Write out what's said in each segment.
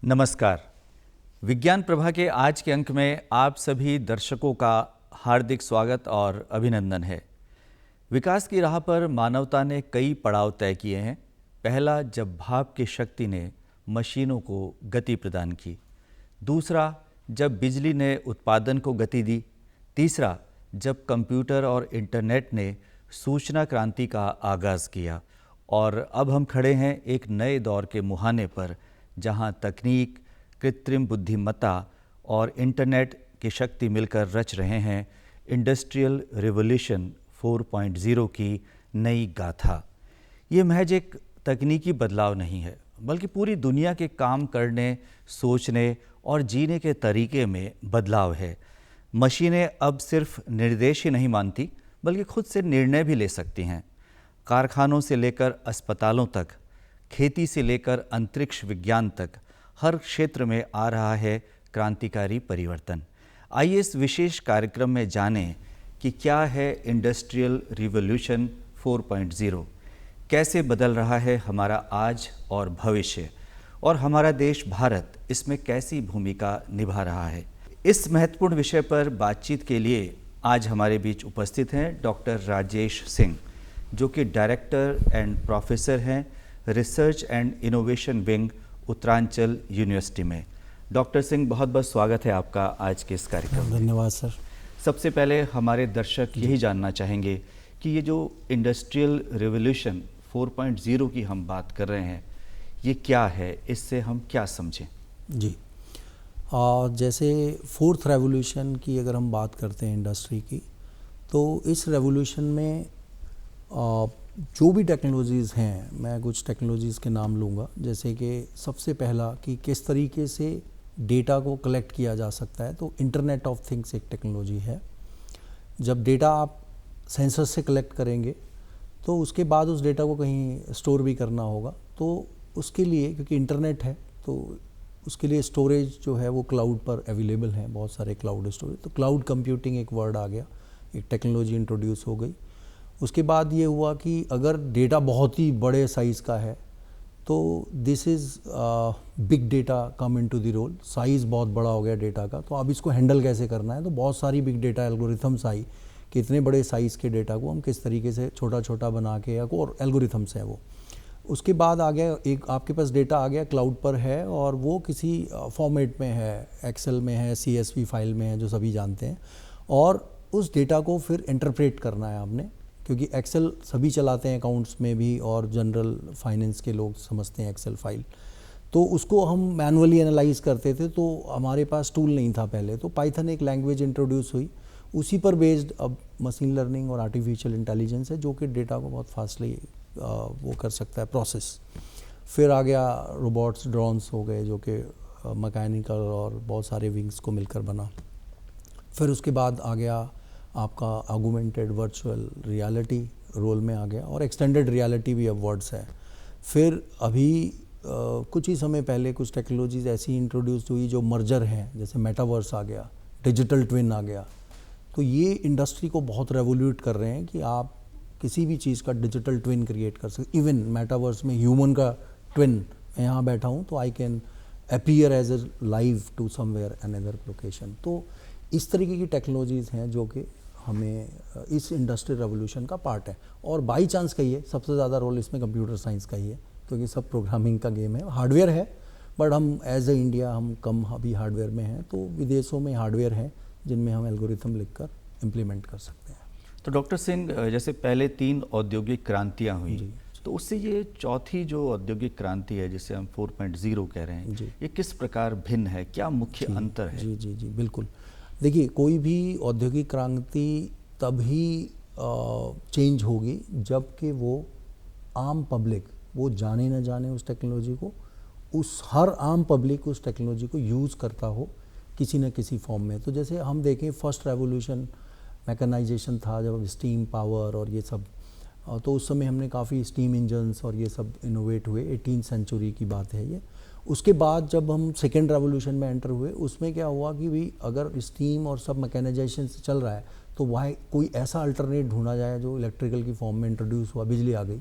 नमस्कार। विज्ञान प्रभा के आज के अंक में आप सभी दर्शकों का हार्दिक स्वागत और अभिनंदन है। विकास की राह पर मानवता ने कई पड़ाव तय किए हैं। पहला, जब भाप की शक्ति ने मशीनों को गति प्रदान की। दूसरा, जब बिजली ने उत्पादन को गति दी। तीसरा, जब कंप्यूटर और इंटरनेट ने सूचना क्रांति का आगाज़ किया। और अब हम खड़े हैं एक नए दौर के मुहाने पर, जहां तकनीक, कृत्रिम बुद्धिमत्ता और इंटरनेट की शक्ति मिलकर रच रहे हैं इंडस्ट्रियल रिवॉल्यूशन 4.0 की नई गाथा। ये महज एक तकनीकी बदलाव नहीं है, बल्कि पूरी दुनिया के काम करने, सोचने और जीने के तरीके में बदलाव है। मशीनें अब सिर्फ निर्देश ही नहीं मानती, बल्कि खुद से निर्णय भी ले सकती हैं। कारखानों से लेकर अस्पतालों तक, खेती से लेकर अंतरिक्ष विज्ञान तक, हर क्षेत्र में आ रहा है क्रांतिकारी परिवर्तन। आइए इस विशेष कार्यक्रम में जानें कि क्या है इंडस्ट्रियल रिवॉल्यूशन 4.0, कैसे बदल रहा है हमारा आज और भविष्य, और हमारा देश भारत इसमें कैसी भूमिका निभा रहा है। इस महत्वपूर्ण विषय पर बातचीत के लिए आज हमारे बीच उपस्थित हैं डॉक्टर राजेश सिंह, जो कि डायरेक्टर एंड प्रोफेसर हैं research and innovation wing Uttaranchal university में। डॉक्टर सिंह, बहुत बहुत स्वागत है आपका आज के इस कार्यक्रम में। धन्यवाद सर। सबसे पहले हमारे दर्शक यही जानना चाहेंगे कि ये जो इंडस्ट्रियल रिवॉल्यूशन 4.0 की हम बात कर रहे हैं, ये क्या है, इससे हम क्या समझें? जी, जैसे फोर्थ रेवोल्यूशन की अगर हम बात करते हैं इंडस्ट्री की, तो इस रेवोल्यूशन में जो भी टेक्नोलॉजीज़ हैं, मैं कुछ टेक्नोलॉजीज़ के नाम लूँगा। जैसे कि सबसे पहला कि किस तरीके से डेटा को कलेक्ट किया जा सकता है, तो इंटरनेट ऑफ थिंग्स एक टेक्नोलॉजी है। जब डेटा आप सेंसर से कलेक्ट करेंगे तो उसके बाद उस डेटा को कहीं स्टोर भी करना होगा, तो उसके लिए, क्योंकि इंटरनेट है, तो उसके लिए स्टोरेज जो है वो क्लाउड पर अवेलेबल है, बहुत सारे क्लाउड स्टोरेज। तो क्लाउड कंप्यूटिंग एक वर्ड आ गया, एक टेक्नोलॉजी इंट्रोड्यूस हो गई। उसके बाद ये हुआ कि अगर डेटा बहुत ही बड़े साइज़ का है तो this is big data come into the role. Size बहुत बड़ा हो गया डेटा का, तो अब इसको हैंडल कैसे करना है। तो बहुत सारी बिग डेटा एल्गोरिथम्स आई कि इतने बड़े साइज़ के डेटा को हम किस तरीके से छोटा छोटा बना के, या और एल्गोरिथम्स हैं वो। उसके बाद आ गया एक, आपके पास डेटा आ गया, क्लाउड पर है और वो किसी फॉर्मेट में है, एक्सेल में है, CSV फाइल में है, जो सभी जानते हैं। और उस डेटा को फिर इंटरप्रेट करना है आपने, क्योंकि एक्सेल सभी चलाते हैं अकाउंट्स में भी, और जनरल फाइनेंस के लोग समझते हैं एक्सेल फाइल। तो उसको हम मैनुअली एनालाइज करते थे, तो हमारे पास टूल नहीं था पहले। तो पाइथन एक लैंग्वेज इंट्रोड्यूस हुई, उसी पर बेस्ड अब मशीन लर्निंग और आर्टिफिशियल इंटेलिजेंस है, जो कि डेटा को बहुत फास्टली वो कर सकता है प्रोसेस। फिर आ गया रोबोट्स, ड्रोन्स हो गए, जो कि मैकेनिकल और बहुत सारे विंग्स को मिलकर बना। फिर उसके बाद आ गया आपका ऑगमेंटेड वर्चुअल रियलिटी रोल में आ गया, और एक्सटेंडेड रियलिटी भी अब वर्ड्स है। फिर अभी कुछ ही समय पहले कुछ टेक्नोलॉजीज ऐसी इंट्रोड्यूस हुई जो मर्जर हैं, जैसे मेटावर्स आ गया, डिजिटल ट्विन आ गया। तो ये इंडस्ट्री को बहुत रेवोल्यूट कर रहे हैं कि आप किसी भी चीज़ का डिजिटल ट्विन क्रिएट कर सकते। इवन मेटावर्स में ह्यूमन का ट्विन, मैं यहाँ बैठा हूँ तो I can appear as alive to somewhere another location. तो इस तरीके की टेक्नोलॉजीज़ हैं जो कि हमें इस इंडस्ट्रियल रेवोल्यूशन का पार्ट है। और बाई चांस कहिए, सबसे ज़्यादा रोल इसमें कंप्यूटर साइंस का ही है, क्योंकि सब प्रोग्रामिंग का गेम है। हार्डवेयर है, बट हम एज ए इंडिया हम कम अभी हार्डवेयर में हैं, तो विदेशों में हार्डवेयर हैं जिनमें हम एल्गोरिथम लिखकर इम्प्लीमेंट कर सकते हैं। तो डॉक्टर सिंह, जैसे पहले 3 औद्योगिक क्रांतियाँ हुई, तो उससे ये चौथी जो औद्योगिक क्रांति है, जिसे हम 4.0 कह रहे हैं, ये किस प्रकार भिन्न है, क्या मुख्य अंतर है? जी जी जी बिल्कुल। देखिए, कोई भी औद्योगिक क्रांति तभी चेंज होगी जबकि वो आम पब्लिक, वो जाने न जाने उस टेक्नोलॉजी को, उस हर आम पब्लिक उस टेक्नोलॉजी को यूज़ करता हो किसी न किसी फॉर्म में। तो जैसे हम देखें, फर्स्ट रेवोल्यूशन मैकेनाइजेशन था, जब स्टीम पावर और ये सब, तो उस समय हमने काफ़ी स्टीम इंजन्स और ये सब इनोवेट हुए, 18th सेंचुरी की बात है ये। उसके बाद जब हम सेकेंड रेवोल्यूशन में एंटर हुए, उसमें क्या हुआ कि भाई अगर स्टीम और सब मैकेनाइजेशन से चल रहा है, तो वहाँ कोई ऐसा अल्टरनेट ढूंढा जाए जो इलेक्ट्रिकल की फॉर्म में इंट्रोड्यूस हुआ, बिजली आ गई।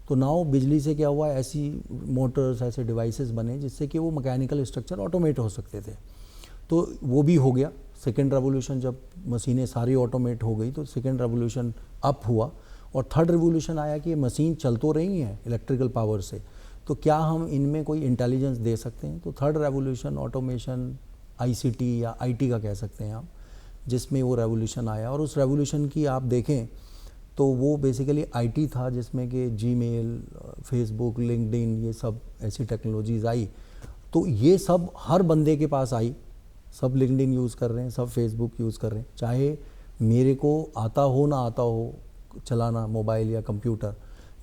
तो नाउ बिजली से क्या हुआ, ऐसी मोटर्स, ऐसे डिवाइसेस बने जिससे कि वो मैकेनिकल स्ट्रक्चर ऑटोमेट हो सकते थे। तो वो भी हो गया। सेकेंड रेवोल्यूशन, जब मशीनें सारी ऑटोमेट हो गई तो सेकेंड रेवोल्यूशन अप हुआ। और थर्ड रेवोल्यूशन आया कि ये मशीन चल तो रही हैं इलेक्ट्रिकल पावर से, तो क्या हम इनमें कोई इंटेलिजेंस दे सकते हैं। तो थर्ड रेवोल्यूशन ऑटोमेशन, आईसीटी या आईटी का कह सकते हैं आप, जिसमें वो रेवोल्यूशन आया। और उस रेवोल्यूशन की आप देखें तो वो बेसिकली आईटी था, जिसमें कि जीमेल, फेसबुक, लिंक्डइन, ये सब ऐसी टेक्नोलॉजीज़ आई। तो ये सब हर बंदे के पास आई, सब लिंक्डइन यूज़ कर रहे हैं, सब फेसबुक यूज़ कर रहे हैं, चाहे मेरे को आता हो ना आता हो चलाना मोबाइल या कंप्यूटर,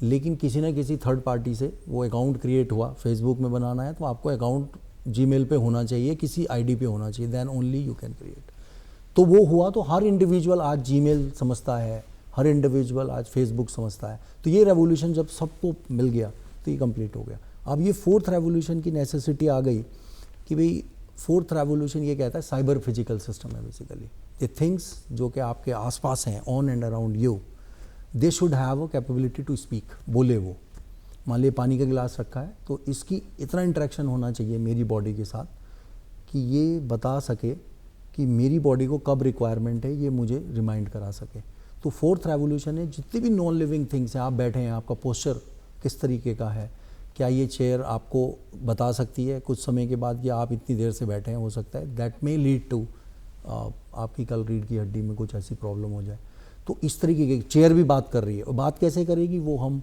लेकिन किसी ना किसी थर्ड पार्टी से वो अकाउंट क्रिएट हुआ। फेसबुक में बनाना है तो आपको अकाउंट जीमेल पे होना चाहिए, किसी आईडी पे होना चाहिए, then only you can create. तो वो हुआ, तो हर इंडिविजुअल आज जीमेल समझता है, हर इंडिविजुअल आज फेसबुक समझता है। तो ये रेवोल्यूशन जब सबको मिल गया तो ये कंप्लीट हो गया। अब ये फोर्थ रेवोल्यूशन की नेसेसिटी आ गई कि भाई फोर्थ रेवोल्यूशन ये कहता है साइबर फिजिकल सिस्टम है बेसिकली। ये थिंग्स जो कि आपके आसपास हैं, on and around you, they should have a capability to speak, बोले वो। मान लीजिए पानी का गिलास रखा है तो इसकी इतना इंटरेक्शन होना चाहिए मेरी बॉडी के साथ कि ये बता सके कि मेरी बॉडी को कब रिक्वायरमेंट है, ये मुझे रिमाइंड करा सके। तो फोर्थ रेवोल्यूशन है, जितनी भी नॉन लिविंग थिंग्स हैं, आप बैठे हैं, आपका पोस्चर किस तरीके का है, क्या ये चेयर आपको बता सकती है कुछ समय के बाद कि आप इतनी देर से बैठे हैं, हो सकता है दैट मे लीड टू आपकी कल रीढ़ की हड्डी में कुछ ऐसी प्रॉब्लम हो जाए। तो इस तरीके की चेयर भी बात कर रही है, और बात कैसे करेगी वो हम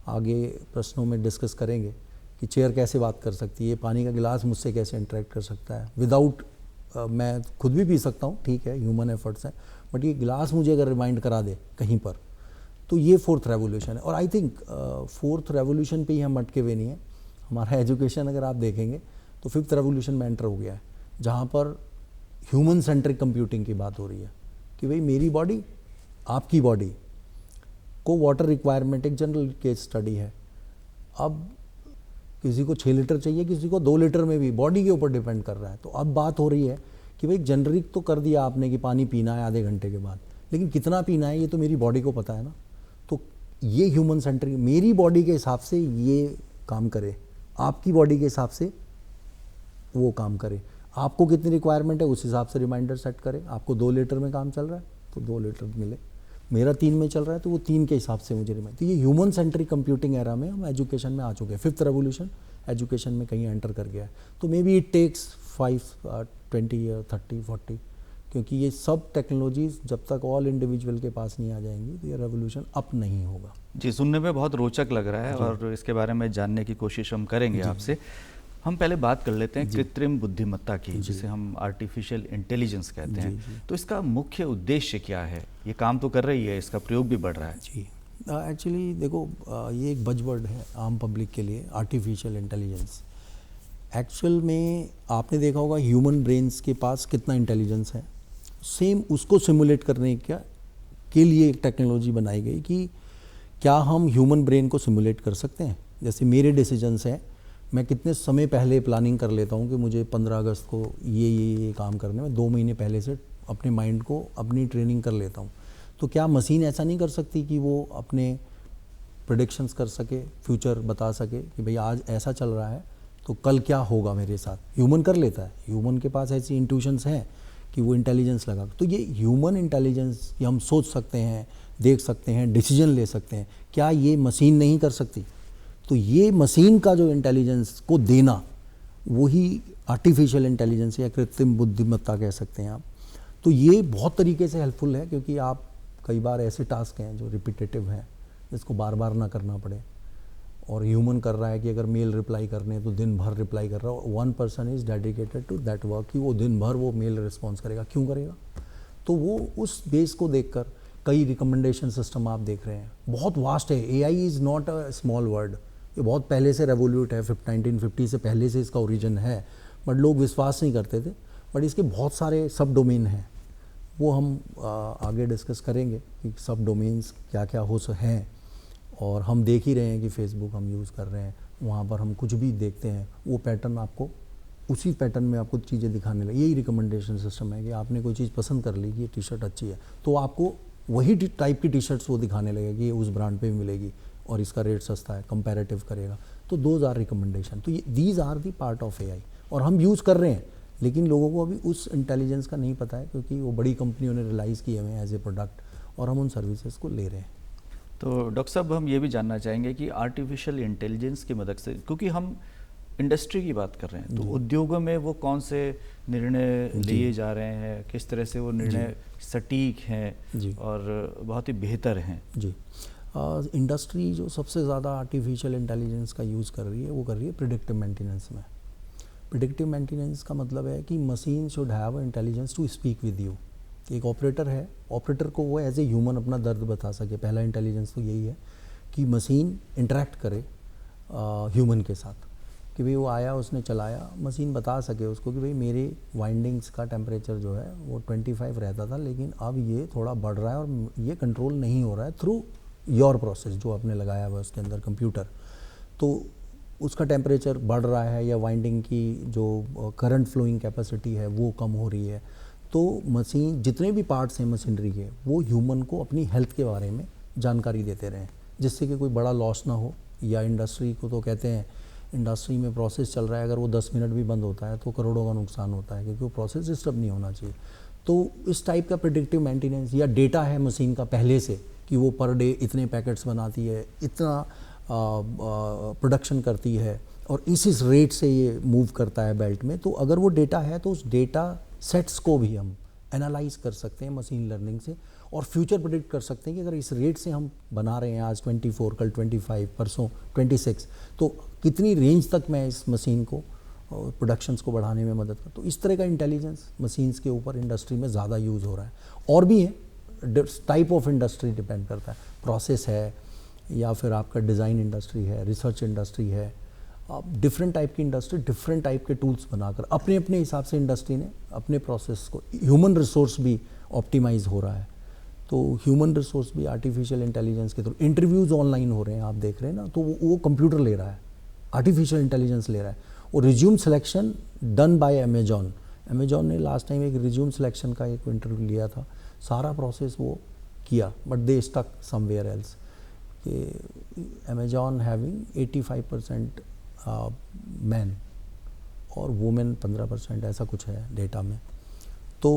आगे प्रश्नों में डिस्कस करेंगे कि चेयर कैसे बात कर सकती है, पानी का गिलास मुझसे कैसे इंटरेक्ट कर सकता है विदाउट मैं खुद भी पी सकता हूँ, ठीक है, ह्यूमन एफर्ट्स हैं, बट ये गिलास मुझे अगर रिमाइंड करा दे कहीं पर, तो ये फोर्थ रेवोल्यूशन है। और आई थिंक फोर्थ रेवोल्यूशन पे ही हम अटके हुए नहीं हैं। हमारा एजुकेशन अगर आप देखेंगे तो फिफ्थ रेवोल्यूशन में एंटर हो गया है, जहाँ पर ह्यूमन सेंट्रिक कंप्यूटिंग की बात हो रही है कि भाई मेरी बॉडी, आपकी बॉडी को वाटर रिक्वायरमेंट, एक जनरल केस स्टडी है। अब किसी को 6 लीटर चाहिए, किसी को 2 लीटर में भी, बॉडी के ऊपर डिपेंड कर रहा है। तो अब बात हो रही है कि भाई जेनरिक तो कर दिया आपने कि पानी पीना है आधे घंटे के बाद, लेकिन कितना पीना है ये तो मेरी बॉडी को पता है ना। तो ये ह्यूमन सेंट्रिक, मेरी बॉडी के हिसाब से ये काम करे, आपकी बॉडी के हिसाब से वो काम करे, आपको कितनी रिक्वायरमेंट है उस हिसाब से रिमाइंडर सेट करे। आपको 2 लीटर में काम चल रहा है तो 2 लीटर मिले, मेरा 3 में चल रहा है तो वो 3 के हिसाब से मुझे रिमाइंड। तो ये ह्यूमन सेंट्रिक कंप्यूटिंग एरा में हम एजुकेशन में आ चुके हैं। फिफ्थ रेवोल्यूशन एजुकेशन में कहीं एंटर कर गया है। तो maybe it takes 20 year, 30, 40, क्योंकि ये सब टेक्नोलॉजीज जब तक ऑल इंडिविजुअल के पास नहीं आ जाएंगी तो ये रेवोल्यूशन अप नहीं होगा। जी, सुनने में बहुत रोचक लग रहा है और इसके बारे में जानने की कोशिश हम करेंगे आपसे। हम पहले बात कर लेते हैं कृत्रिम बुद्धिमत्ता की, जिसे हम आर्टिफिशियल इंटेलिजेंस कहते हैं। तो इसका मुख्य उद्देश्य क्या है? ये काम तो कर रही है, इसका प्रयोग भी बढ़ रहा है। जी, एक्चुअली देखो, ये एक बजवर्ड है आम पब्लिक के लिए, आर्टिफिशियल इंटेलिजेंस। एक्चुअल में आपने देखा होगा ह्यूमन ब्रेन्स के पास कितना इंटेलिजेंस है, सेम उसको सिमुलेट करने के लिए एक टेक्नोलॉजी बनाई गई कि क्या हम ह्यूमन ब्रेन को सिमुलेट कर सकते हैं। जैसे मेरे डिसीजंस हैं, मैं कितने समय पहले प्लानिंग कर लेता हूँ कि मुझे 15 अगस्त को ये काम करने में, 2 महीने पहले से अपने माइंड को अपनी ट्रेनिंग कर लेता हूँ। तो क्या मशीन ऐसा नहीं कर सकती कि वो अपने प्रेडिक्शंस कर सके, फ्यूचर बता सके कि भाई आज ऐसा चल रहा है तो कल क्या होगा मेरे साथ? ह्यूमन कर लेता है, ह्यूमन के पास ऐसी इंट्यूशंस हैं कि वो इंटेलिजेंस लगा। तो ये ह्यूमन इंटेलिजेंस कि हम सोच सकते हैं, देख सकते हैं, डिसीजन ले सकते हैं, क्या ये मशीन नहीं कर सकती? तो ये मशीन का जो इंटेलिजेंस को देना, वही आर्टिफिशियल इंटेलिजेंस या कृत्रिम बुद्धिमत्ता कह सकते हैं आप। तो ये बहुत तरीके से हेल्पफुल है, क्योंकि आप कई बार ऐसे टास्क हैं जो रिपीटेटिव हैं, जिसको बार बार ना करना पड़े। और ह्यूमन कर रहा है कि अगर मेल रिप्लाई करने हैं तो दिन भर रिप्लाई कर रहा है, 1 person is dedicated to that work कि वो दिन भर वो मेल रिस्पॉन्स करेगा। क्यों करेगा? तो वो उस बेस को देखकर कई रिकमेंडेशन सिस्टम आप देख रहे हैं, बहुत वास्ट है। AI is not a small word, ये बहुत पहले से रेवोल्यूट है, 1950 से पहले से इसका ओरिजिन है, बट लोग विश्वास नहीं करते थे। बट इसके बहुत सारे सब डोमेन हैं, वो हम आगे डिस्कस करेंगे कि सब डोमेन्स क्या क्या हो हैं। और हम देख ही रहे हैं कि फेसबुक हम यूज़ कर रहे हैं, वहाँ पर हम कुछ भी देखते हैं वो पैटर्न आपको उसी पैटर्न में आपको चीज़ें दिखाने लगे। यही रिकमेंडेशन सिस्टम है कि आपने कोई चीज़ पसंद कर ली कि ये टी शर्ट अच्छी है, तो आपको वही टाइप की टी शर्ट्स वो दिखाने लगे कि ये उस ब्रांड पे भी मिलेगी, और इसका रेट सस्ता है, कंपैरेटिव करेगा, तो दोज आर रिकमेंडेशन। तो ये these are the part of AI, और हम यूज़ कर रहे हैं, लेकिन लोगों को अभी उस इंटेलिजेंस का नहीं पता है, क्योंकि वो बड़ी कंपनियों ने रियलाइज़ किए हुए हैं एज ए प्रोडक्ट, और हम उन सर्विसेज को ले रहे हैं। तो डॉक्टर साहब, हम ये भी जानना चाहेंगे कि आर्टिफिशियल इंटेलिजेंस की मदद से, क्योंकि हम इंडस्ट्री की बात कर रहे हैं, तो उद्योगों में वो कौन से निर्णय लिए जा रहे हैं, किस तरह से वो निर्णय सटीक हैं और बहुत ही बेहतर हैं? जी, इंडस्ट्री जो सबसे ज़्यादा आर्टिफिशियल इंटेलिजेंस का यूज़ कर रही है, वो कर रही है प्रिडिक्टिव मेंटेनेंस में। प्रिडिक्टिव मेंटेनेंस का मतलब है कि machine should have intelligence to speak with you. एक ऑपरेटर है, ऑपरेटर को वो एज ए ह्यूमन अपना दर्द बता सके। पहला इंटेलिजेंस तो यही है कि मशीन इंटरेक्ट करे ह्यूमन के साथ, कि भाई वो आया, उसने चलाया, मशीन बता सके उसको कि भाई मेरे वाइंडिंग्स का टेम्परेचर जो है वो 25 रहता था, लेकिन अब ये थोड़ा बढ़ रहा है और ये कंट्रोल नहीं हो रहा है थ्रू योर प्रोसेस जो आपने लगाया हुआ है उसके अंदर कंप्यूटर। तो उसका टेम्परेचर बढ़ रहा है या वाइंडिंग की जो करंट फ्लोइंग कैपेसिटी है वो कम हो रही है, तो मशीन, जितने भी पार्ट्स हैं मशीनरी के, वो ह्यूमन को अपनी हेल्थ के बारे में जानकारी देते रहें, जिससे कि कोई बड़ा लॉस ना हो। या इंडस्ट्री को तो कहते हैं, इंडस्ट्री में प्रोसेस चल रहा है, अगर वो 10 मिनट भी बंद होता है तो करोड़ों का नुकसान होता है, क्योंकि वो प्रोसेस डिस्टर्ब नहीं होना चाहिए। तो इस टाइप का प्रेडिक्टिव मेंटेनेंस, या डेटा है मशीन का पहले से कि वो पर डे इतने पैकेट्स बनाती है, इतना प्रोडक्शन करती है, और इस रेट से ये मूव करता है बेल्ट में, तो अगर वो डेटा है तो उस डेटा सेट्स को भी हम एनालाइज कर सकते हैं मशीन लर्निंग से, और फ्यूचर प्रेडिक्ट कर सकते हैं कि अगर इस रेट से हम बना रहे हैं आज 24, कल 25, परसों 26, तो कितनी रेंज तक मैं इस मशीन को प्रोडक्शंस को बढ़ाने में मदद कर। तो इस तरह का इंटेलिजेंस मशीन्स के ऊपर इंडस्ट्री में ज़्यादा यूज़ हो रहा है। और भी है, टाइप ऑफ इंडस्ट्री डिपेंड करता है, प्रोसेस है या फिर आपका डिज़ाइन इंडस्ट्री है, रिसर्च इंडस्ट्री है, डिफरेंट टाइप की इंडस्ट्री डिफरेंट टाइप के टूल्स बनाकर अपने अपने हिसाब से इंडस्ट्री ने अपने प्रोसेस को, ह्यूमन रिसोर्स भी ऑप्टिमाइज हो रहा है। तो ह्यूमन रिसोर्स भी आर्टिफिशियल इंटेलिजेंस के थ्रू, इंटरव्यूज़ ऑनलाइन हो रहे हैं, आप देख रहे हैं ना, तो वो कंप्यूटर ले रहा है, आर्टिफिशियल इंटेलिजेंस ले रहा है। और resume selection done by Amazon ने लास्ट टाइम एक रिज्यूम सिलेक्शन का एक इंटरव्यू लिया था, सारा प्रोसेस वो किया, but they stuck somewhere else. कि अमेजॉन हैविंग 85% मैन और वुमेन 15%, ऐसा कुछ है डेटा में। तो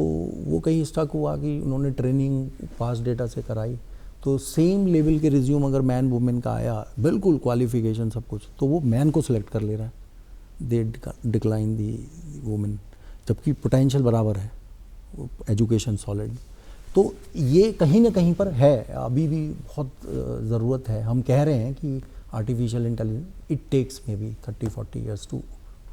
वो कहीं स्टक हुआ कि उन्होंने ट्रेनिंग पास डेटा से कराई, तो सेम लेवल के रिज्यूम अगर मैन वुमेन का आया, बिल्कुल क्वालिफिकेशन सब कुछ, तो वो मैन को सिलेक्ट कर ले रहा है, दे डिक्लाइन दी वुमेन, जबकि पोटेंशियल बराबर है, एजुकेशन सॉलिड। तो ये कहीं ना कहीं पर है, अभी भी बहुत ज़रूरत है। हम कह रहे हैं कि artificial intelligence, it takes maybe 30-40 years to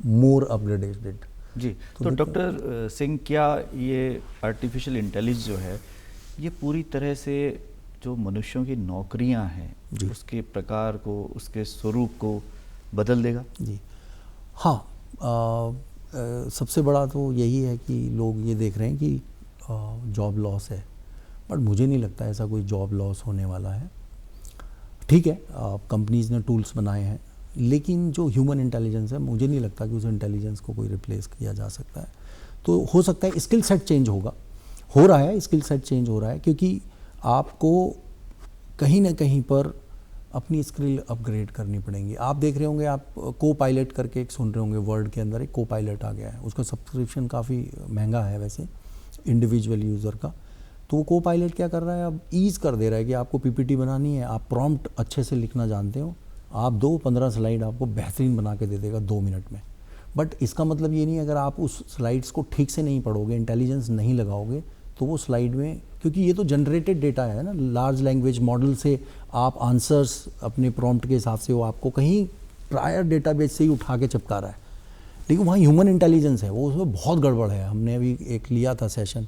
more upgraded. जी, तो डॉक्टर सिंह, क्या ये आर्टिफिशियल इंटेलिजेंस जो है, ये पूरी तरह से जो मनुष्यों की नौकरियां हैं, उसके प्रकार को, उसके स्वरूप को बदल देगा? जी हाँ, सबसे बड़ा तो यही है कि लोग ये देख रहे हैं कि जॉब लॉस है, बट मुझे नहीं लगता ऐसा कोई जॉब लॉस होने वाला है। ठीक है, कंपनीज़ ने टूल्स बनाए हैं, लेकिन जो ह्यूमन इंटेलिजेंस है, मुझे नहीं लगता कि उस इंटेलिजेंस को कोई रिप्लेस किया जा सकता है। तो हो सकता है स्किल सेट चेंज होगा, हो रहा है, स्किल सेट चेंज हो रहा है, क्योंकि आपको कहीं ना कहीं पर अपनी स्किल अपग्रेड करनी पड़ेंगी। आप देख रहे होंगे, आप को पायलट करके एक सुन रहे होंगे, वर्ड के अंदर एक को पायलट आ गया है, उसका सब्सक्रिप्शन काफ़ी महंगा है वैसे इंडिविजुअल यूज़र का। तो वो को पायलट क्या कर रहा है, अब ईज़ कर दे रहा है कि आपको पीपीटी बनानी है, आप प्रॉम्प्ट अच्छे से लिखना जानते हो, आप 2-15 स्लाइड आपको बेहतरीन बना के दे देगा 2 मिनट में। बट इसका मतलब ये नहीं, अगर आप उस स्लाइड्स को ठीक से नहीं पढ़ोगे, इंटेलिजेंस नहीं लगाओगे, तो वो स्लाइड में, क्योंकि ये तो जनरेटेड डेटा है ना, लार्ज लैंग्वेज मॉडल से आप आंसर्स अपने प्रॉम्प्ट के हिसाब से, वो आपको कहीं प्रायर डेटाबेस से ही उठा के चिपका रहा है, लेकिन वहाँ ह्यूमन इंटेलिजेंस है, वो उसमें बहुत गड़बड़ है। हमने अभी एक लिया था सेशन,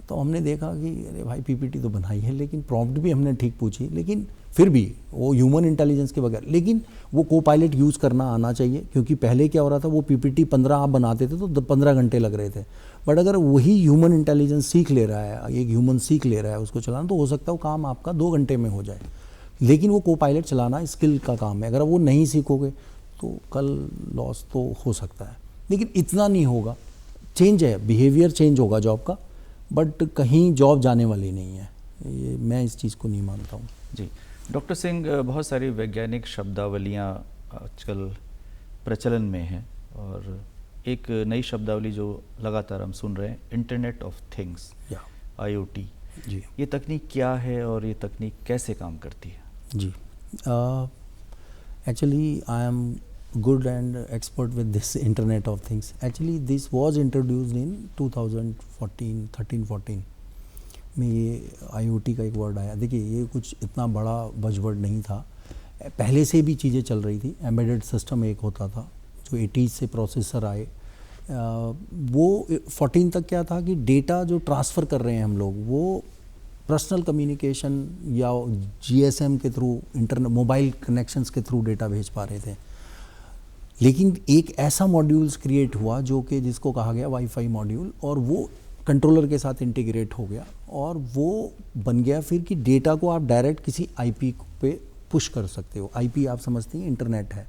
तो हमने देखा कि अरे भाई पीपीटी तो बनाई है, लेकिन प्रॉम्प्ट भी हमने ठीक पूछी, लेकिन फिर भी वो ह्यूमन इंटेलिजेंस के बगैर। लेकिन वो को पायलट यूज़ करना आना चाहिए, क्योंकि पहले क्या हो रहा था, वो पीपीटी 15 आप बनाते थे तो 15 घंटे लग रहे थे। बट अगर वही ह्यूमन इंटेलिजेंस सीख ले रहा है, एक ह्यूमन सीख ले रहा है उसको चलाना, तो हो सकता है वो काम आपका 2 घंटे में हो जाए। लेकिन वो को पायलट चलाना स्किल का काम है, अगर वो नहीं सीखोगे तो कल लॉस तो हो सकता है, लेकिन इतना नहीं होगा। चेंज है, बिहेवियर चेंज होगा जॉब का, बट कहीं जॉब जाने वाली नहीं है, ये मैं इस चीज़ को नहीं मानता हूँ। जी, डॉक्टर सिंह, बहुत सारी वैज्ञानिक शब्दावलियाँ आजकल प्रचलन में हैं और एक नई शब्दावली जो लगातार हम सुन रहे हैं, इंटरनेट ऑफ थिंग्स, IoT। जी, ये तकनीक क्या है और ये तकनीक कैसे काम करती है? जी, actually I am good and expert with this internet of things. Actually this was introduced in 2014 13-14 में ये IoT का एक वर्ड आया। देखिए ये कुछ इतना बड़ा बजवर्ड नहीं था, पहले से भी चीज़ें चल रही थी। एम्बेडेड सिस्टम एक होता था जो 80s से प्रोसेसर आए, वो 14 तक क्या था कि डेटा जो ट्रांसफ़र कर रहे हैं हम लोग वो पर्सनल कम्युनिकेशन या GSM के थ्रू, इंटरनेट मोबाइल कनेक्शंस के थ्रू डेटा भेज पा रहे थे। लेकिन एक ऐसा मॉड्यूल्स क्रिएट हुआ जो कि जिसको कहा गया वाईफाई मॉड्यूल, और वो कंट्रोलर के साथ इंटीग्रेट हो गया और वो बन गया फिर कि डेटा को आप डायरेक्ट किसी IP पे पुश कर सकते हो। IP आप समझते हैं इंटरनेट है,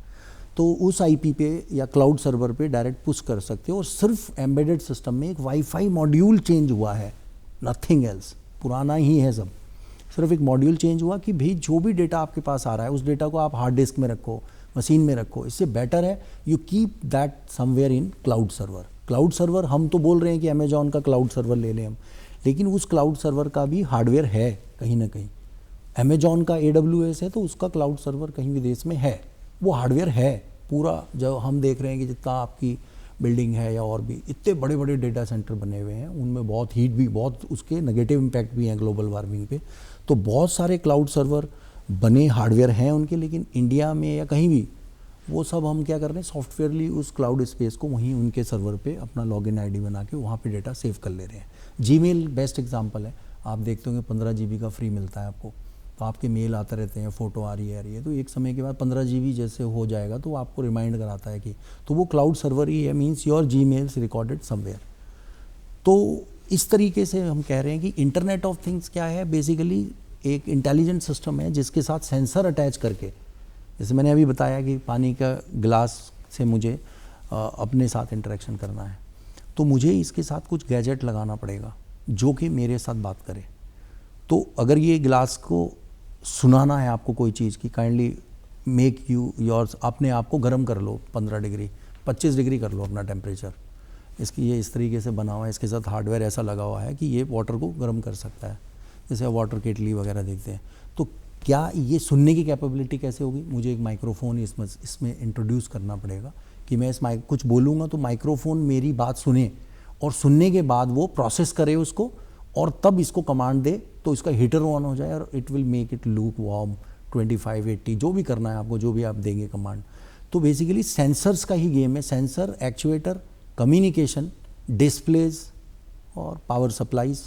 तो उस IP पे या क्लाउड सर्वर पे डायरेक्ट पुश कर सकते हो। और सिर्फ एम्बेडेड सिस्टम में एक वाईफाई मॉड्यूल चेंज हुआ है, नथिंग एल्स, पुराना ही है सब। सिर्फ एक मॉड्यूल चेंज हुआ कि भाई जो भी डेटा आपके पास आ रहा है उस डेटा को आप हार्ड डिस्क में रखो, मशीन में रखो। इससे बेटर है you keep that somewhere in cloud server. Cloud server हम तो बोल रहे हैं कि अमेजॉन का क्लाउड सर्वर ले लें हम, लेकिन उस क्लाउड सर्वर का भी हार्डवेयर है कहीं ना कहीं। अमेजॉन का AWS है तो उसका क्लाउड सर्वर कहीं विदेश में है, वो हार्डवेयर है पूरा। जो हम देख रहे हैं कि जितना आपकी बिल्डिंग है या और भी इतने बड़े बड़े डेटा सेंटर बने हुए हैं, उनमें बहुत हीट भी, बहुत उसके नेगेटिव इम्पैक्ट भी हैं ग्लोबल वार्मिंग पे। तो बहुत सारे क्लाउड सर्वर बने हार्डवेयर हैं उनके, लेकिन इंडिया में या कहीं भी वो सब हम क्या कर रहे हैं, सॉफ्टवेयरली उस क्लाउड स्पेस को वहीं उनके सर्वर पे अपना लॉगिन ID बना के वहाँ पे डेटा सेव कर ले रहे हैं। जीमेल बेस्ट एग्जांपल है, आप देखते होंगे 15 GB का फ्री मिलता है आपको, तो आपके मेल आते रहते हैं, फ़ोटो आ रही है, तो एक समय के बाद 15 GB जैसे हो जाएगा तो आपको रिमाइंड कराता है कि, तो वो क्लाउड सर्वर ही है, means your Gmails recorded somewhere. तो इस तरीके से हम कह रहे हैं कि इंटरनेट ऑफ थिंग्स क्या है, बेसिकली एक इंटेलिजेंट सिस्टम है जिसके साथ सेंसर अटैच करके, जैसे मैंने अभी बताया कि पानी का गिलास से मुझे अपने साथ इंटरेक्शन करना है, तो मुझे इसके साथ कुछ गैजेट लगाना पड़ेगा जो कि मेरे साथ बात करे। तो अगर ये गिलास को सुनाना है आपको कोई चीज़ की, काइंडली मेक यू योर्स, अपने आप को गर्म कर लो 15 डिग्री 25 डिग्री कर लो अपना टेम्परेचर। इसकी ये इस तरीके से बना हुआ है, इसके साथ हार्डवेयर ऐसा लगा हुआ है कि ये वाटर को गर्म कर सकता है, जैसे वाटर केटली वगैरह देखते हैं। तो क्या ये सुनने की कैपेबिलिटी कैसे होगी, मुझे एक माइक्रोफोन इसमें इंट्रोड्यूस करना पड़ेगा कि मैं इस कुछ बोलूँगा तो माइक्रोफोन मेरी बात सुने, और सुनने के बाद वो प्रोसेस करे उसको और तब इसको कमांड दे, तो इसका हीटर ऑन हो जाए और it will make it look warm 25-80 जो भी करना है आपको, जो भी आप देंगे कमांड। तो बेसिकली सेंसर्स का ही गेम है, सेंसर, एक्चुएटर, कम्युनिकेशन, डिस्प्लेज और पावर सप्लाईज,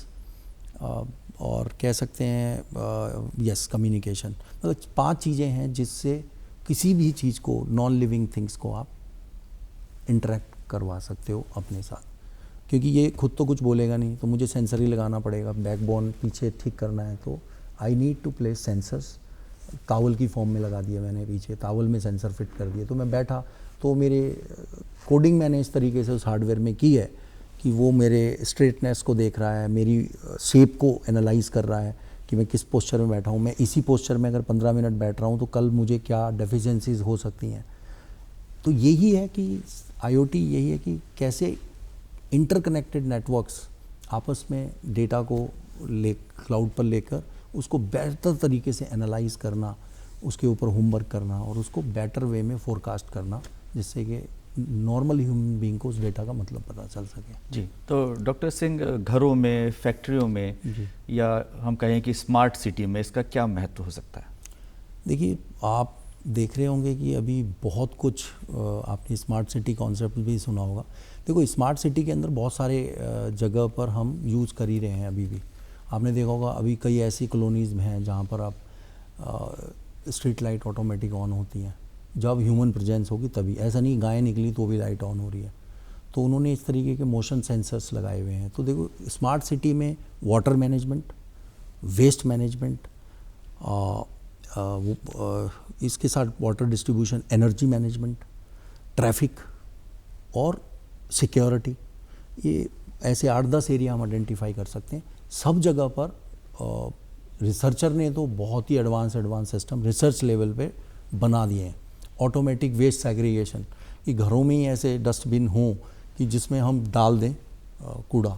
और कह सकते हैं यस कम्युनिकेशन। मतलब 5 चीज़ें हैं जिससे किसी भी चीज़ को, नॉन लिविंग थिंग्स को आप इंटरेक्ट करवा सकते हो अपने साथ, क्योंकि ये खुद तो कुछ बोलेगा नहीं, तो मुझे सेंसर ही लगाना पड़ेगा। बैकबोन पीछे ठीक करना है तो I need to place sensors. Towel की फॉर्म में लगा दिया मैंने, पीछे टावल में सेंसर फिट कर दिए, तो मैं बैठा तो मेरे कोडिंग मैंने इस तरीके से उस हार्डवेयर में की है कि वो मेरे स्ट्रेटनेस को देख रहा है, मेरी शेप को एनालाइज कर रहा है कि मैं किस पोस्चर में बैठा हूँ। मैं इसी पोस्चर में अगर 15 मिनट बैठ रहा हूँ तो कल मुझे क्या डेफिशिएंसीज हो सकती हैं। तो यही है कि IoT यही है कि कैसे इंटरकनेक्टेड नेटवर्क्स आपस में डेटा को क्लाउड पर लेकर उसको बेहतर तरीके से एनालाइज करना, उसके ऊपर होमवर्क करना और उसको बेटर वे में फोरकास्ट करना, जिससे कि नॉर्मल ह्यूमन बीइंग को उस डेटा का मतलब पता चल सके। जी, तो डॉक्टर सिंह, घरों में, फैक्ट्रियों में या हम कहें कि स्मार्ट सिटी में इसका क्या महत्व हो सकता है? देखिए, आप देख रहे होंगे कि अभी बहुत कुछ आपने स्मार्ट सिटी कॉन्सेप्ट भी सुना होगा। देखो, स्मार्ट सिटी के अंदर बहुत सारे जगह पर हम यूज़ कर ही रहे हैं अभी भी। आपने देखा होगा अभी कई ऐसी कॉलोनीज़ हैं जहाँ पर आप स्ट्रीट लाइट ऑटोमेटिक ऑन होती हैं, जब ह्यूमन प्रेजेंस होगी तभी। ऐसा नहीं गाय निकली तो भी लाइट ऑन हो रही है। तो उन्होंने इस तरीके के मोशन सेंसर्स लगाए हुए हैं। तो देखो, स्मार्ट सिटी में वाटर मैनेजमेंट, वेस्ट मैनेजमेंट, इसके साथ water distribution, energy management, traffic और सिक्योरिटी, ये ऐसे 8-10 एरिया हम आइडेंटिफाई कर सकते हैं। सब जगह पर रिसर्चर ने तो बहुत ही एडवांस सिस्टम रिसर्च लेवल पे बना दिए हैं। ऑटोमेटिक वेस्ट सेग्रीगेशन, कि घरों में ही ऐसे डस्टबिन हों कि जिसमें हम डाल दें कूड़ा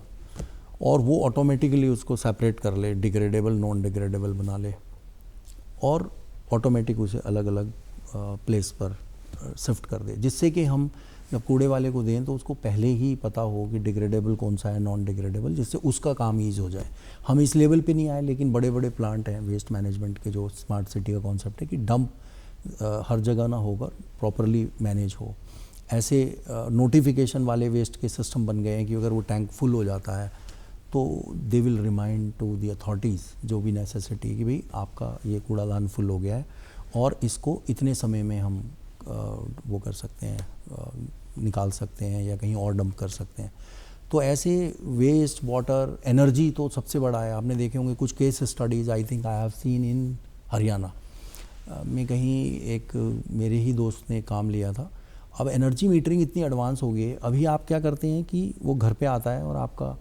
और वो ऑटोमेटिकली उसको सेपरेट कर ले, डिग्रेडेबल नॉन डिग्रेडेबल बना ले और ऑटोमेटिक उसे अलग अलग प्लेस पर शिफ्ट कर दे, जिससे कि हम जब कूड़े वाले को दें तो उसको पहले ही पता हो कि डिग्रेडेबल कौन सा है, नॉन डिग्रेडेबल, जिससे उसका काम ईज हो जाए। हम इस लेवल पे नहीं आए, लेकिन बड़े बड़े प्लांट हैं वेस्ट मैनेजमेंट के, जो स्मार्ट सिटी का कॉन्सेप्ट है कि डंप हर जगह ना होकर प्रॉपरली मैनेज हो। ऐसे नोटिफिकेशन वाले वेस्ट के सिस्टम बन गए हैं कि अगर वो टैंक फुल हो जाता है तो they will remind to the authorities जो भी नेसेसिटी कि भाई आपका ये कूड़ादान फुल हो गया है और इसको इतने समय में हम वो कर सकते हैं, निकाल सकते हैं या कहीं और डंप कर सकते हैं। तो ऐसे वेस्ट, वाटर, एनर्जी तो सबसे बड़ा है। आपने देखे होंगे कुछ case studies, I think I have seen in Haryana में, कहीं एक मेरे ही दोस्त ने काम लिया था। अब एनर्जी मीटरिंग इतनी एडवांस हो गई है, अभी आप क्या करते हैं कि वो घर पे आता है और आपका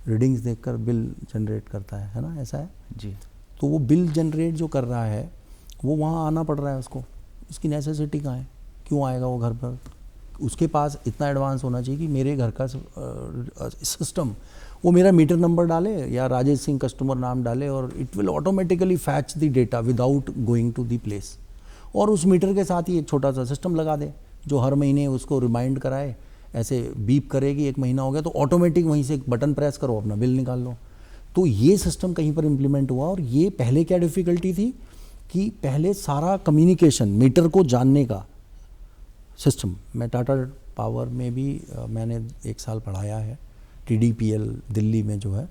रीडिंग्स देखकर बिल जनरेट करता है ना, ऐसा है जी। तो वो बिल जनरेट जो कर रहा है वो वहाँ आना पड़ रहा है उसको, इसकी नेसेसिटी कहाँ है, क्यों आएगा वो घर पर? उसके पास इतना एडवांस होना चाहिए कि मेरे घर का सिस्टम वो मेरा मीटर नंबर डाले या राजेश सिंह कस्टमर नाम डाले और it will automatically fetch the data without going to the place. और उस मीटर के साथ ही एक छोटा सा सिस्टम लगा दे जो हर महीने उसको रिमाइंड कराए, ऐसे बीप करेगी, 1 महीना हो गया तो ऑटोमेटिक वहीं से एक बटन प्रेस करो, अपना बिल निकाल लो। तो ये सिस्टम कहीं पर इम्प्लीमेंट हुआ। और ये पहले क्या डिफ़िकल्टी थी कि पहले सारा कम्युनिकेशन मीटर को जानने का सिस्टम, मैं टाटा पावर में भी मैंने 1 साल पढ़ाया है, TDPL दिल्ली में जो है,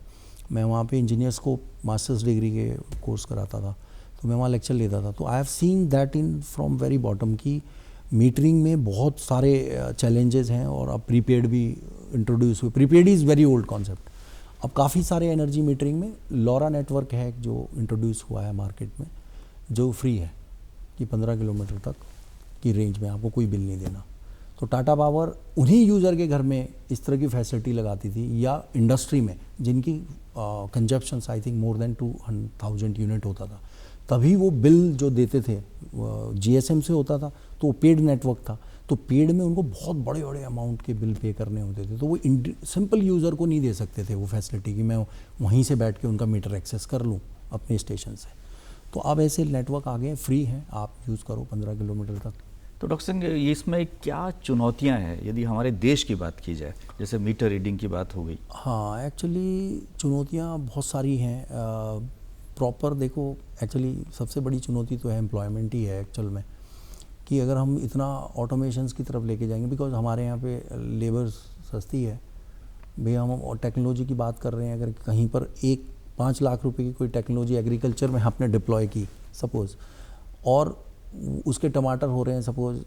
मैं वहाँ पे इंजीनियर्स को मास्टर्स डिग्री के कोर्स कराता था, तो मैं वहाँ लेक्चर लेता था। तो आई have seen that in from very bottom की मीटरिंग में बहुत सारे चैलेंजेस हैं और अब प्रीपेड भी इंट्रोड्यूस हुए। Prepaid is very old concept. अब काफ़ी सारे एनर्जी मीटरिंग में लॉरा नेटवर्क है जो इंट्रोड्यूस हुआ है मार्केट में, जो फ्री है कि 15 किलोमीटर तक की रेंज में आपको कोई बिल नहीं देना। तो टाटा पावर उन्हीं यूज़र के घर में इस तरह की फैसिलिटी लगाती थी, या इंडस्ट्री में जिनकी consumptions I think more than 2,000 unit होता था, तभी वो बिल जो देते थे GSM से होता था, तो वो पेड नेटवर्क था, तो पेड में उनको बहुत बड़े बड़े अमाउंट के बिल पे करने होते थे। तो वो सिंपल यूज़र को नहीं दे सकते थे वो फैसिलिटी कि मैं वहीं से बैठ के उनका मीटर एक्सेस कर लूँ अपने स्टेशन से। तो अब ऐसे नेटवर्क आ गए, फ्री हैं, आप यूज़ करो 15 किलोमीटर तक। तो डॉक्टर सिंह, इसमें क्या चुनौतियां हैं यदि हमारे देश की बात की जाए, जैसे मीटर रीडिंग की बात हो गई? हाँ, एक्चुअली चुनौतियाँ बहुत सारी हैं। प्रॉपर देखो, एक्चुअली सबसे बड़ी चुनौती तो है एम्प्लॉयमेंट ही है एक्चुअल में, कि अगर हम इतना ऑटोमेशंस की तरफ लेके जाएंगे, बिकॉज हमारे यहाँ पे लेबर सस्ती है भैया, हम टेक्नोलॉजी की बात कर रहे हैं, अगर कहीं पर 5 लाख रुपए की कोई टेक्नोलॉजी एग्रीकल्चर में आपने डिप्लॉय की सपोज़, और उसके टमाटर हो रहे हैं सपोज़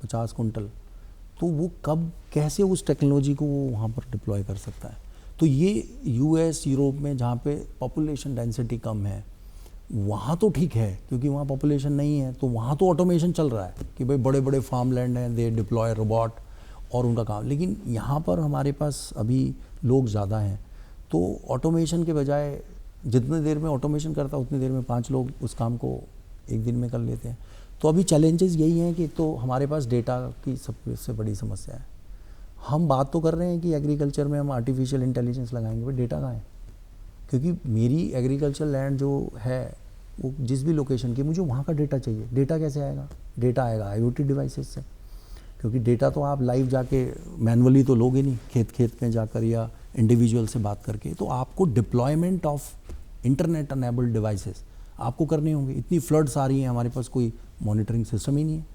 50 कुंटल, तो वो कब कैसे उस टेक्नोलॉजी को वो वहाँ पर डिप्लॉय कर सकता है? तो ये US, यूरोप में जहाँ पे पॉपुलेशन डेंसिटी कम है वहाँ तो ठीक है, क्योंकि वहाँ पॉपुलेशन नहीं है, तो वहाँ तो ऑटोमेशन चल रहा है कि भाई बड़े बड़े फार्म लैंड हैं, दे डिप्लॉय रोबोट और उनका काम। लेकिन यहाँ पर हमारे पास अभी लोग ज़्यादा हैं, तो ऑटोमेशन के बजाय जितने देर में ऑटोमेशन करता उतनी देर में 5 लोग उस काम को 1 दिन में कर लेते हैं। तो अभी चैलेंजेस यही हैं कि तो हमारे पास डेटा की सबसे बड़ी समस्या है। हम बात तो कर रहे हैं कि एग्रीकल्चर में हम आर्टिफिशियल इंटेलिजेंस लगाएंगे, बट डेटा कहाँ है? क्योंकि मेरी एग्रीकल्चर लैंड जो है वो जिस भी लोकेशन की, मुझे वहाँ का डेटा चाहिए। डेटा कैसे आएगा? डेटा आएगा IoT डिवाइसेस से, क्योंकि डेटा तो आप लाइव जाके मैनुअली तो लोगे नहीं, खेत में जाकर या इंडिविजुअल से बात करके। तो आपको deployment of internet enabled devices आपको करने होंगे। इतनी फ्लड्स आ रही हैं, हमारे पास कोई मॉनिटरिंग सिस्टम ही नहीं है।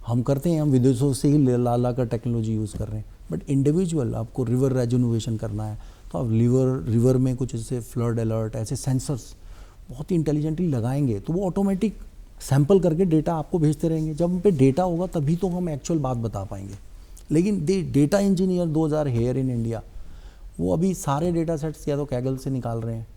हम करते हैं, हम विदेशों से ही ला कर टेक्नोलॉजी यूज़ कर रहे हैं, बट इंडिविजुअल आपको रिवर रेजुनोवेशन करना है तो आप रिवर में कुछ जैसे फ्लड अलर्ट, ऐसे सेंसर्स बहुत ही इंटेलिजेंटली लगाएंगे तो वो ऑटोमेटिक सैंपल करके डेटा आपको भेजते रहेंगे। जब हम पे डेटा होगा तभी तो हम एक्चुअल बात बता पाएंगे। लेकिन data engineer 2000 here in India, वो अभी सारे डेटा सेट्स या तो कैगल से निकाल रहे हैं।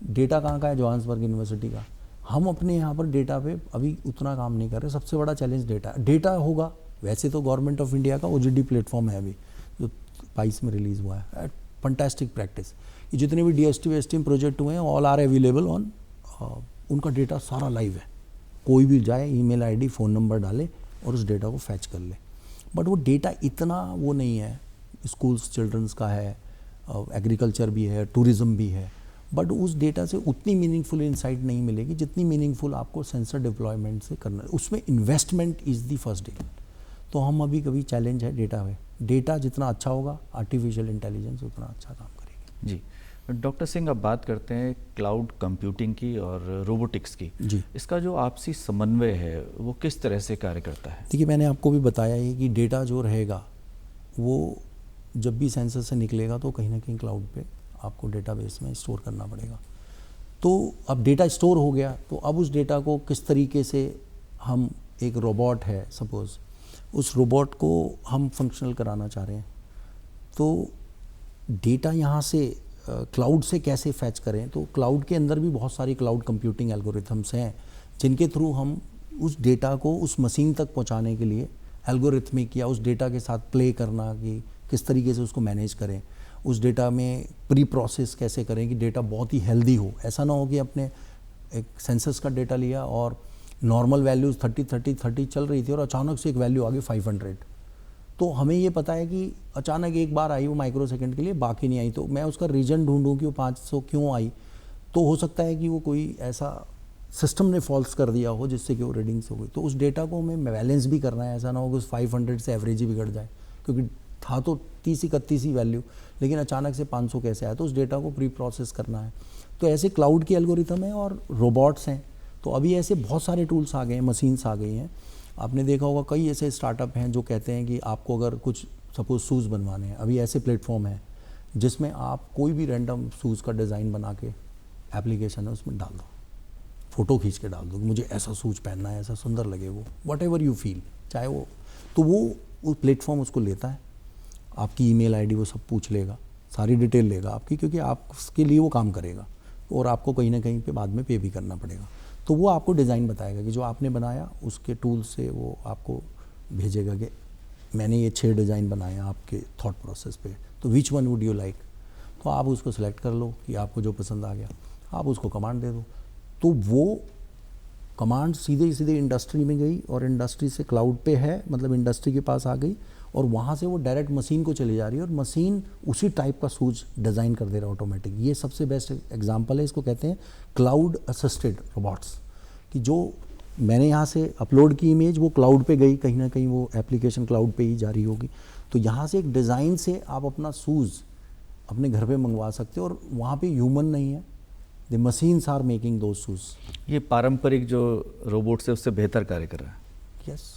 डेटा कहाँ का है? जोहान्सबर्ग यूनिवर्सिटी का। हम अपने यहाँ पर डेटा पे अभी उतना काम नहीं कर रहे। सबसे बड़ा चैलेंज डेटा होगा। वैसे तो गवर्नमेंट ऑफ इंडिया का OGD प्लेटफॉर्म है अभी जो 22 में रिलीज़ हुआ है, फंटास्टिक प्रैक्टिस। ये जितने भी DSTM प्रोजेक्ट हुए हैं ऑल आर अवेलेबल ऑन उनका डेटा सारा लाइव है, कोई भी जाए ईमेल आईडी फ़ोन नंबर डाले और उस डेटा को फैच कर ले। बट वो डेटा इतना वो नहीं है, स्कूल्स चिल्ड्रंस का है, एग्रीकल्चर भी है, टूरिज़्म भी है, बट उस डेटा से उतनी मीनिंगफुल इंसाइट नहीं मिलेगी जितनी मीनिंगफुल आपको सेंसर डिप्लॉयमेंट से करना है। उसमें investment is the first day. तो हम अभी कभी चैलेंज है डेटा में, डेटा जितना अच्छा होगा आर्टिफिशियल इंटेलिजेंस उतना अच्छा काम करेगी। जी डॉक्टर सिंह, अब बात करते हैं क्लाउड कंप्यूटिंग की और रोबोटिक्स की। जी, इसका जो आपसी समन्वय है वो किस तरह से कार्य करता है? देखिए मैंने आपको भी बताया है कि डेटा जो रहेगा वो जब भी सेंसर से निकलेगा तो कहीं ना कहीं क्लाउड पे आपको डेटाबेस में स्टोर करना पड़ेगा। तो अब डेटा स्टोर हो गया, तो अब उस डेटा को किस तरीके से हम, एक रोबोट है सपोज़, उस रोबोट को हम फंक्शनल कराना चाह रहे हैं, तो डेटा यहाँ से क्लाउड से कैसे फैच करें। तो क्लाउड के अंदर भी बहुत सारी क्लाउड कंप्यूटिंग एल्गोरिथम्स हैं जिनके थ्रू हम उस डेटा को उस मशीन तक पहुँचाने के लिए एल्गोरिथमिक या उस डेटा के साथ प्ले करना कि किस तरीके से उसको मैनेज करें, उस डेटा में प्री प्रोसेस कैसे करें कि डेटा बहुत ही हेल्दी हो। ऐसा ना हो कि अपने एक सेंसस का डेटा लिया और नॉर्मल वैल्यूज़ 30 चल रही थी और अचानक से एक वैल्यू आ गई 500। तो हमें ये पता है कि अचानक एक बार आई वो माइक्रो सेकंड के लिए, बाकी नहीं आई, तो मैं उसका रीजन ढूंढूं कि वो 500 क्यों आई। तो हो सकता है कि वो कोई ऐसा सिस्टम ने फॉल्स कर दिया हो जिससे कि वो रीडिंग्स हो गई। तो उस डेटा को हमें बैलेंस भी करना है, ऐसा ना हो कि उस 500 से एवरेज ही बिगड़ जाए, क्योंकि था तो 30-31 ही वैल्यू, लेकिन अचानक से 500 कैसे आया। तो उस डेटा को प्री प्रोसेस करना है। तो ऐसे क्लाउड की एल्गोरिथम है और रोबोट्स हैं। तो अभी ऐसे बहुत सारे टूल्स आ गए हैं, मशीन्स आ गई हैं। आपने देखा होगा कई ऐसे स्टार्टअप हैं जो कहते हैं कि आपको अगर कुछ सपोज शूज़ बनवाने हैं, अभी ऐसे प्लेटफॉर्म है जिसमें आप कोई भी रैंडम शूज़ का डिज़ाइन बना के एप्लीकेशन है उसमें डाल दो, फ़ोटो खींच के डाल दो कि मुझे ऐसा शूज़ पहनना है, ऐसा सुंदर लगे वो, वट एवर यू फील, चाहे वो, तो वो प्लेटफॉर्म उसको लेता है, आपकी ईमेल आईडी वो सब पूछ लेगा, सारी डिटेल लेगा आपकी, क्योंकि आप उसके लिए वो काम करेगा और आपको कहीं ना कहीं पे बाद में पे भी करना पड़ेगा। तो वो आपको डिज़ाइन बताएगा कि जो आपने बनाया उसके टूल से वो आपको भेजेगा कि मैंने ये 6 डिज़ाइन बनाए हैं आपके थॉट प्रोसेस पे, तो which one would you like. तो आप उसको सेलेक्ट कर लो कि आपको जो पसंद आ गया, आप उसको कमांड दे दो। तो वो कमांड सीधे इंडस्ट्री में गई और इंडस्ट्री से क्लाउड पे है, मतलब इंडस्ट्री के पास आ गई और वहाँ से वो डायरेक्ट मशीन को चली जा रही है और मशीन उसी टाइप का शूज डिज़ाइन कर दे रहा है ऑटोमेटिक। ये सबसे बेस्ट एग्जांपल है, इसको कहते हैं क्लाउड असिस्टेड रोबोट्स, कि जो मैंने यहाँ से अपलोड की इमेज वो क्लाउड पे गई, कहीं ना कहीं वो एप्लीकेशन क्लाउड पे ही जारी होगी। तो यहाँ से एक डिज़ाइन से आप अपना शूज़ अपने घर पे मंगवा सकते हो और वहाँ पे ह्यूमन नहीं है, the machines are making those shoes. ये पारंपरिक जो रोबोट्स है उससे बेहतर कार्य कर रहा है। यस,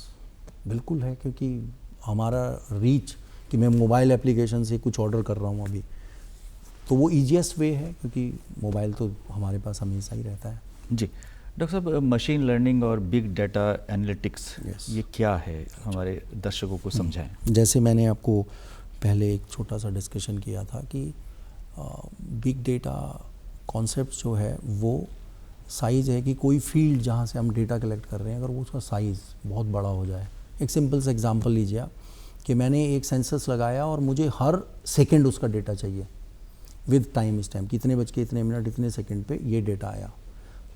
बिल्कुल है, क्योंकि हमारा रीच कि मैं मोबाइल एप्लीकेशन से कुछ ऑर्डर कर रहा हूँ अभी, तो वो ईजीएस्ट वे है, क्योंकि मोबाइल तो हमारे पास हमेशा ही रहता है। जी डॉक्टर साहब, मशीन लर्निंग और बिग डाटा एनालिटिक्स ये क्या है, हमारे दर्शकों को समझाएं। जैसे मैंने आपको पहले एक छोटा सा डिस्कशन किया था कि बिग डेटा कॉन्सेप्ट जो है वो साइज़ है कि कोई फील्ड जहाँ से हम डेटा कलेक्ट कर रहे हैं अगर वो उसका साइज़ बहुत बड़ा हो जाए। एक सिंपल सा एग्जांपल लीजिए आप कि मैंने एक सेंसस लगाया और मुझे हर सेकंड उसका डेटा चाहिए विद टाइम स्टैम्प, कितने बज के इतने मिनट इतने सेकंड पे ये डेटा आया।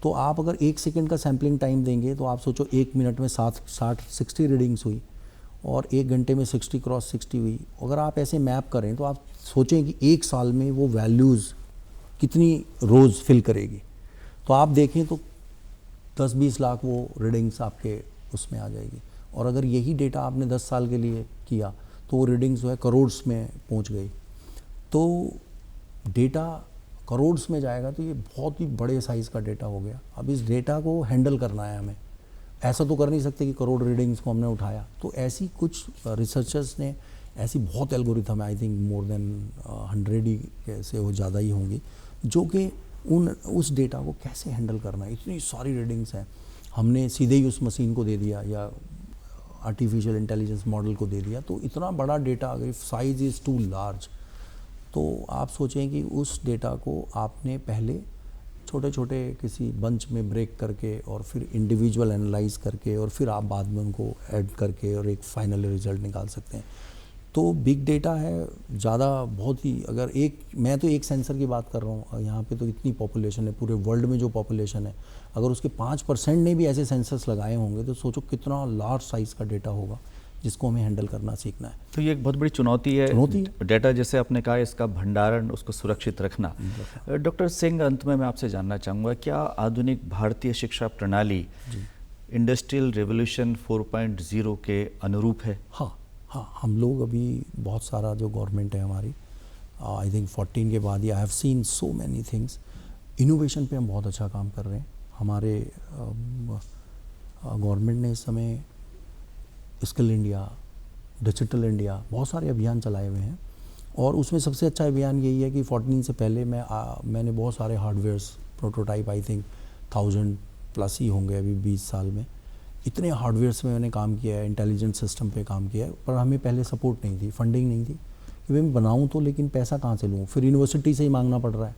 तो आप अगर 1 सेकंड का सैम्पलिंग टाइम देंगे तो आप सोचो 1 मिनट में 60 रीडिंग्स हुई और 1 घंटे में 60 क्रॉस 60 हुई। अगर आप ऐसे मैप करें तो आप सोचें कि 1 साल में वो वैल्यूज़ कितनी रोज़ फिल करेगी। तो आप देखें तो 10-20 लाख वो रीडिंग्स आपके उसमें आ जाएगी। और अगर यही डेटा आपने 10 साल के लिए किया तो वो रीडिंग्स जो है करोड्स में पहुंच गई। तो डेटा करोड्स में जाएगा तो ये बहुत ही बड़े साइज़ का डेटा हो गया। अब इस डेटा को हैंडल करना है हमें, ऐसा तो कर नहीं सकते कि करोड़ रीडिंग्स को हमने उठाया। तो ऐसी कुछ रिसर्चर्स ने ऐसी बहुत एल्गोरिथम है, आई थिंक मोर देन 100 ही कैसे हो, ज़्यादा ही होंगी, जो कि उस डेटा को कैसे हैंडल करना है। इतनी सारी रीडिंग्स हैं, हमने सीधे ही उस मशीन को दे दिया या आर्टिफिशियल इंटेलिजेंस मॉडल को दे दिया, तो इतना बड़ा डेटा अगर साइज़ इज़ टू लार्ज, तो आप सोचें कि उस डेटा को आपने पहले छोटे छोटे किसी बंच में ब्रेक करके और फिर इंडिविजुअल एनालाइज करके और फिर आप बाद में उनको ऐड करके और एक फाइनल रिजल्ट निकाल सकते हैं। तो बिग डेटा है ज़्यादा बहुत ही, अगर मैं तो एक सेंसर की बात कर रहा हूँ, यहाँ पे तो इतनी पॉपुलेशन है, पूरे वर्ल्ड में जो पॉपुलेशन है, अगर उसके 5% ने भी ऐसे सेंसर्स लगाए होंगे तो सोचो कितना लार्ज साइज़ का डेटा होगा जिसको हमें हैंडल करना सीखना है। तो ये एक बहुत बड़ी चुनौती है। डेटा जैसे आपने कहा, इसका भंडारण, उसको सुरक्षित रखना। डॉक्टर सिंह, अंत में मैं आपसे जानना चाहूँगा, क्या आधुनिक भारतीय शिक्षा प्रणाली इंडस्ट्रियल रेवोल्यूशन 4.0 के अनुरूप है? हाँ, हम लोग अभी बहुत सारा जो गवर्नमेंट है हमारी, आई थिंक 14 के बाद ही I have seen so many things, innovation पे हम बहुत अच्छा काम कर रहे हैं। हमारे गवर्नमेंट ने इस समय स्किल इंडिया, डिजिटल इंडिया, बहुत सारे अभियान चलाए हुए हैं, और उसमें सबसे अच्छा अभियान यही है कि 14 से पहले मैंने बहुत सारे हार्डवेयर्स प्रोटोटाइप, आई थिंक 1000+ ही होंगे अभी 20 साल में, इतने हार्डवेयर्स में मैंने काम किया है, इंटेलिजेंट सिस्टम पे काम किया है, पर हमें पहले सपोर्ट नहीं थी, फंडिंग नहीं थी कि भाई मैं बनाऊँ तो, लेकिन पैसा कहाँ से लूँ, फिर यूनिवर्सिटी से ही मांगना पड़ रहा है।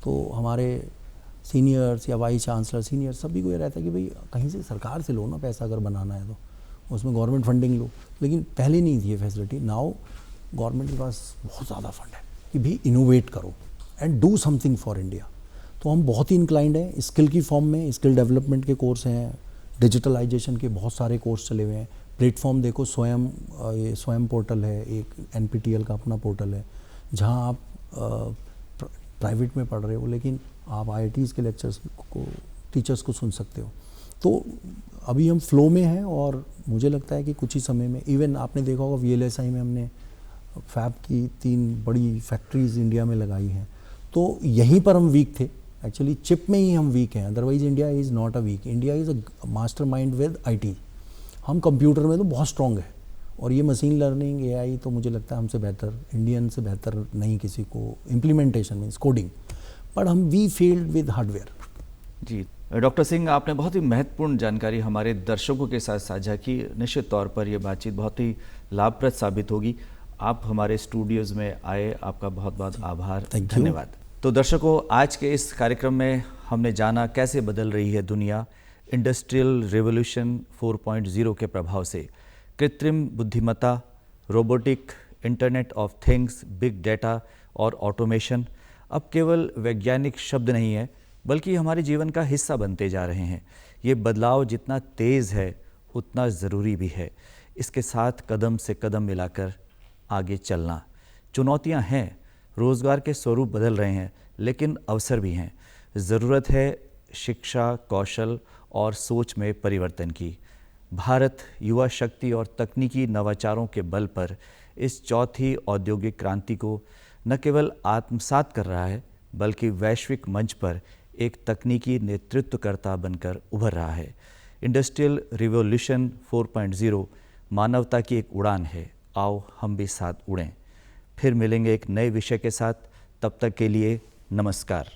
तो हमारे सीनियर्स या वाइस चांसलर, सीनियर, सभी को ये रहता है कि भाई कहीं से सरकार से लो ना पैसा, अगर बनाना है तो उसमें गवर्नमेंट फंडिंग लो, लेकिन पहले नहीं थी ये फैसिलिटी। नाउ गवर्नमेंट के पास बहुत ज़्यादा फंड है कि भाई इनोवेट करो and do something for India. तो हम बहुत ही इंक्लाइंड हैं स्किल की फॉर्म में, स्किल डेवलपमेंट के कोर्स हैं, डिजिटलाइजेशन के बहुत सारे कोर्स चले हुए हैं। प्लेटफॉर्म देखो, स्वयं पोर्टल है, एक NPTEL का अपना पोर्टल है, जहां आप प्राइवेट में पढ़ रहे हो लेकिन आप IITs के लेक्चर्स को, टीचर्स को सुन सकते हो। तो अभी हम फ्लो में हैं, और मुझे लगता है कि कुछ ही समय में, इवन आपने देखा होगा VLSI में हमने फैब की 3 बड़ी फैक्ट्रीज इंडिया में लगाई हैं। तो यहीं पर हम वीक थे, एक्चुअली चिप में ही हम वीक हैं, otherwise India is not a weak, India is a master mind with IT। हम कंप्यूटर में तो बहुत स्ट्रॉन्ग है, और ये मशीन लर्निंग, AI तो मुझे लगता है हमसे बेहतर, इंडियन से बेहतर नहीं किसी को, इम्प्लीमेंटेशन मीन्स कोडिंग, बट हम वी फील्ड विद हार्डवेयर। जी डॉक्टर सिंह, आपने बहुत ही महत्वपूर्ण जानकारी हमारे दर्शकों के साथ साझा की। निश्चित तौर पर यह बातचीत बहुत ही लाभप्रद साबित होगी। आप हमारे स्टूडियोज़ में आए, आपका बहुत बहुत आभार, धन्यवाद। तो दर्शकों, आज के इस कार्यक्रम में हमने जाना कैसे बदल रही है दुनिया इंडस्ट्रियल रेवोल्यूशन 4.0 के प्रभाव से। कृत्रिम बुद्धिमत्ता, robotic, internet of things, big data और ऑटोमेशन अब केवल वैज्ञानिक शब्द नहीं है, बल्कि हमारे जीवन का हिस्सा बनते जा रहे हैं। ये बदलाव जितना तेज़ है उतना ज़रूरी भी है। इसके साथ कदम से कदम मिलाकर आगे चलना। चुनौतियां हैं, रोज़गार के स्वरूप बदल रहे हैं, लेकिन अवसर भी हैं। ज़रूरत है शिक्षा, कौशल और सोच में परिवर्तन की। भारत युवा शक्ति और तकनीकी नवाचारों के बल पर इस चौथी औद्योगिक क्रांति को न केवल आत्मसात कर रहा है, बल्कि वैश्विक मंच पर एक तकनीकी नेतृत्वकर्ता बनकर उभर रहा है। इंडस्ट्रियल रिवॉल्यूशन 4.0 मानवता की एक उड़ान है। आओ हम भी साथ उड़ें। फिर मिलेंगे एक नए विषय के साथ। तब तक के लिए नमस्कार।